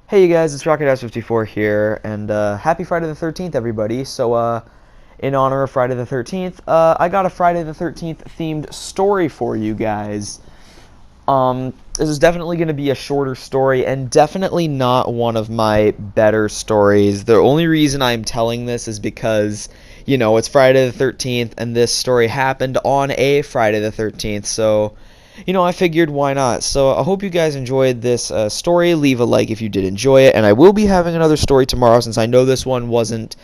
Hey you guys, it's Rocket54 here, and happy Friday the 13th, everybody. So, in honor of Friday the 13th, I got a Friday the 13th themed story for you guys. This is definitely going to be a shorter story, and definitely not one of my better stories. The only reason I'm telling this is because, it's Friday the 13th, and this story happened on a Friday the 13th, so I figured why not. So I hope you guys enjoyed this story. Leave a like if you did enjoy it, and I will be having another story tomorrow since I know this one isn't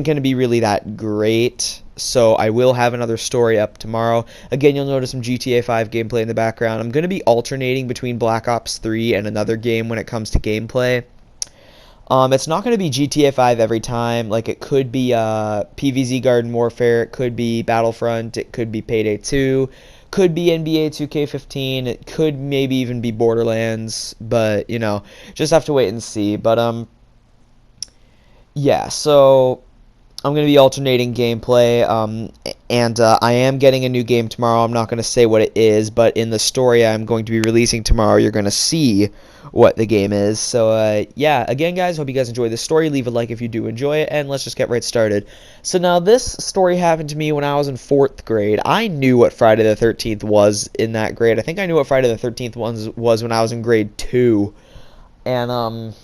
going to be really that great. So I will have another story up tomorrow. Again, you'll notice some GTA 5 gameplay in the background. I'm going to be alternating between Black Ops 3 and another game when it comes to gameplay. It's not going to be GTA 5 every time. Like, it could be PvZ Garden Warfare, it could be Battlefront, it could be Payday 2, could be NBA 2K15, it could maybe even be Borderlands, but, just have to wait and see. But, yeah, so I'm going to be alternating gameplay, and I am getting a new game tomorrow. I'm not going to say what it is, but in the story I'm going to be releasing tomorrow, you're going to see what the game is. So, yeah, again, guys, hope you guys enjoy this story. Leave a like if you do enjoy it, and let's just get right started. So now, this story happened to me when I was in 4th grade. I knew what Friday the 13th was in that grade. I think I knew what Friday the 13th was when I was in grade 2. And,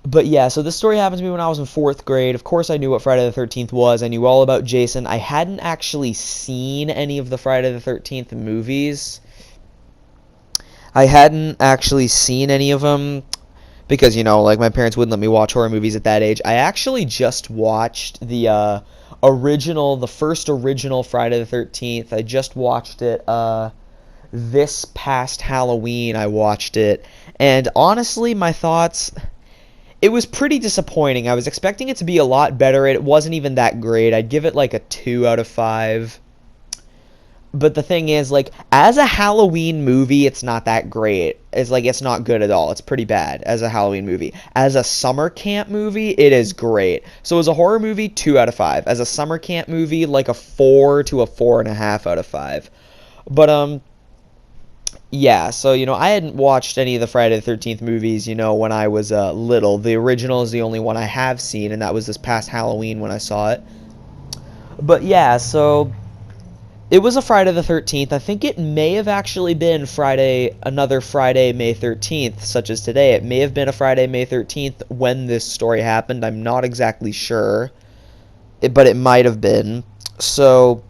but yeah, so this story happened to me when I was in 4th grade. Of course, I knew what Friday the 13th was. I knew all about Jason. I hadn't actually seen any of the Friday the 13th movies. I hadn't actually seen any of them because, like my parents wouldn't let me watch horror movies at that age. I actually just watched the the first original Friday the 13th. I just watched it this past Halloween. I watched it. And honestly, my thoughts, it was pretty disappointing. I was expecting it to be a lot better. It wasn't even that great. I'd give it like a 2 out of 5. But the thing is, like, as a Halloween movie, it's not that great. It's not good at all. It's pretty bad as a Halloween movie. As a summer camp movie, it is great. So as a horror movie, 2 out of 5. As a summer camp movie, like a 4 to a 4.5 out of 5. But, yeah, so, I hadn't watched any of the Friday the 13th movies, when I was little. The original is the only one I have seen, and that was this past Halloween when I saw it. But, yeah, so it was a Friday the 13th. I think it may have actually been another Friday, May 13th, such as today. It may have been a Friday, May 13th when this story happened. I'm not exactly sure, but it might have been. So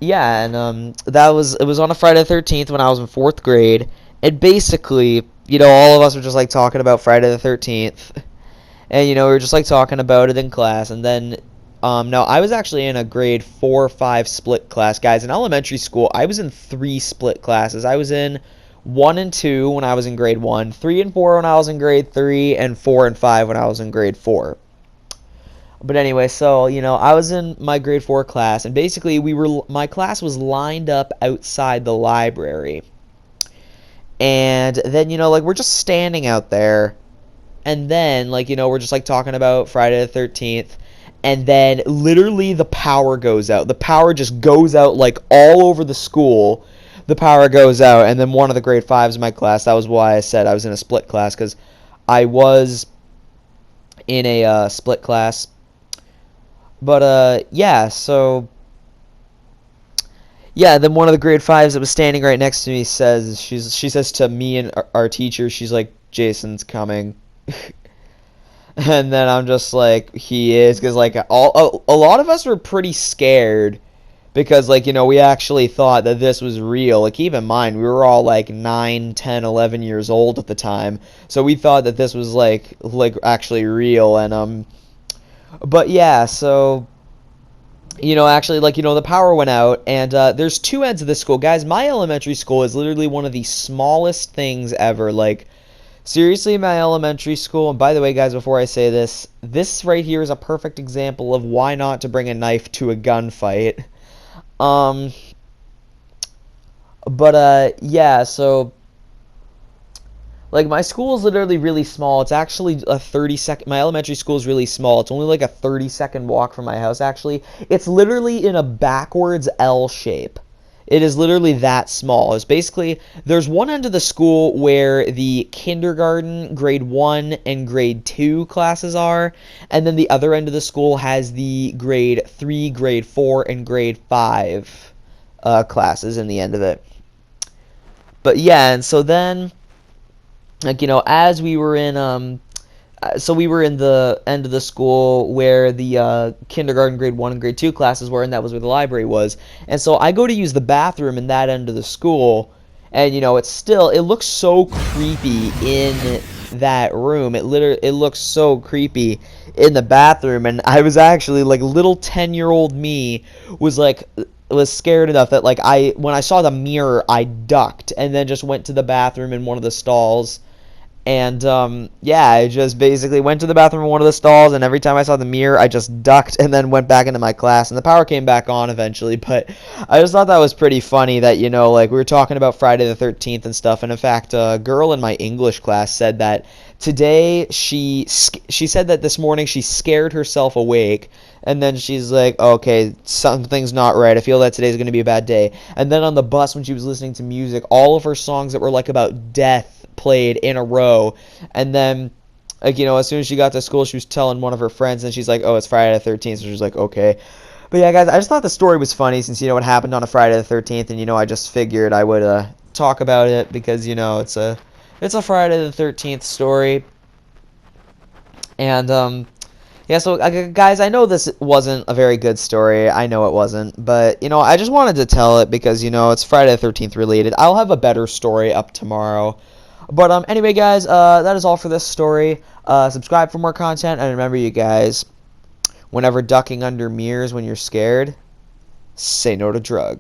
yeah, and it was on a Friday the 13th when I was in 4th grade, and basically, all of us were just like talking about Friday the 13th, and we were just like talking about it in class, and then no, I was actually in a grade 4 or 5 split class, guys. In elementary school, I was in 3 split classes. I was in 1 and 2 when I was in grade 1, 3 and 4 when I was in grade 3, and 4 and 5 when I was in grade 4. But anyway, so, I was in my grade 4 class, and basically my class was lined up outside the library. And then, like, we're just standing out there, and then, like, we're just, like, talking about Friday the 13th, and then literally the power goes out. The power just goes out, like, all over the school. The power goes out, and then one of the grade 5s in my class, that was why I said I was in a split class, because I was in a split class. But, yeah, so, yeah, then one of the grade 5s that was standing right next to me she says to me and our teacher, she's like, Jason's coming. And then I'm just like, he is, because, like, a lot of us were pretty scared, because, like, we actually thought that this was real. Like, keep in mind, we were all, like, 9, 10, 11 years old at the time, so we thought that this was, like actually real, and, but yeah, so, actually, like, the power went out, and there's 2 ends of this school. Guys, my elementary school is literally one of the smallest things ever. Like, seriously, my elementary school, and by the way, guys, before I say this right here is a perfect example of why not to bring a knife to a gunfight. Um, but, yeah, so, like, my school is literally really small. It's actually a 30-second... My elementary school is really small. It's only like a 30-second walk from my house, actually. It's literally in a backwards L shape. It is literally that small. It's basically, there's one end of the school where the kindergarten, grade 1, and grade 2 classes are, and then the other end of the school has the grade 3, grade 4, and grade 5 classes in the end of it. But yeah, and so then, like, as we were in so we were in the end of the school where the kindergarten, grade 1, and grade 2 classes were, and that was where the library was. And so I go to use the bathroom in that end of the school, and it looks so creepy in that room. It looks so creepy in the bathroom, and I was actually like, little 10-year-old me was scared enough that, like, when I saw the mirror, I ducked and then just went to the bathroom in one of the stalls. And yeah, I just basically went to the bathroom in one of the stalls, and every time I saw the mirror, I just ducked and then went back into my class. And the power came back on eventually, but I just thought that was pretty funny that, like, we were talking about Friday the 13th and stuff. And in fact, a girl in my English class said that today she said that this morning she scared herself awake. And then she's like, okay, something's not right. I feel that today's going to be a bad day. And then on the bus, when she was listening to music, all of her songs that were like about death played in a row. And then, like, as soon as she got to school, she was telling one of her friends, and she's like, oh, it's Friday the 13th. So she's like, okay. But yeah, guys, I just thought the story was funny since, it happened on a Friday the 13th. And, I just figured I would talk about it because, it's a Friday the 13th story. And, yeah, so guys, I know this wasn't a very good story. I know it wasn't, but I just wanted to tell it because it's Friday the 13th related. I'll have a better story up tomorrow. But anyway, guys, that is all for this story. Subscribe for more content, and remember, you guys, whenever ducking under mirrors when you're scared, say no to drugs.